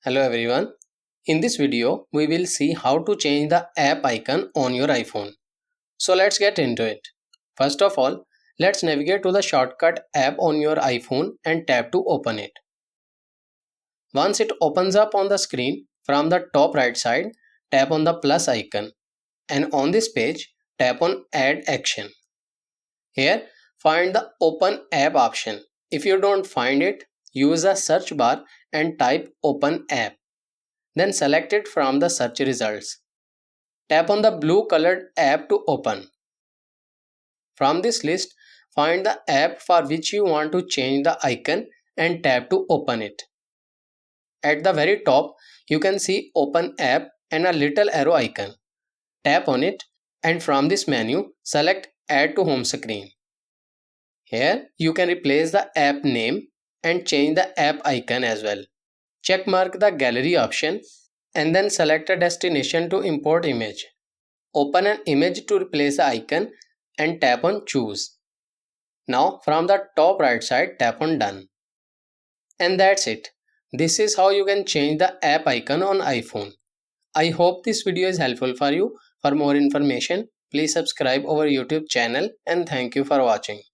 Hello everyone. In this video, we will see how to change the app icon on your iPhone. So let's get into it. First of all, let's navigate to the shortcut app on your iPhone and tap to open it. Once it opens up on the screen, from the top right side, tap on the plus icon and on this page, tap on Add Action. Here, find the Open App option. If you don't find it, use the search bar and type Open App. Then select it from the search results. Tap on the blue colored app to open. From this list, find the app for which you want to change the icon and tap to open it. At the very top, you can see Open App and a little arrow icon. Tap on it and from this menu, select Add to Home Screen. Here, you can replace the app name and change the app icon as well. Check mark the gallery option and then select a destination to import image. Open an image to replace the icon and tap on choose. Now from the top right side tap on done. And that's it. This is how you can change the app icon on iPhone. I hope this video is helpful for you. For more information, please subscribe our YouTube channel and thank you for watching.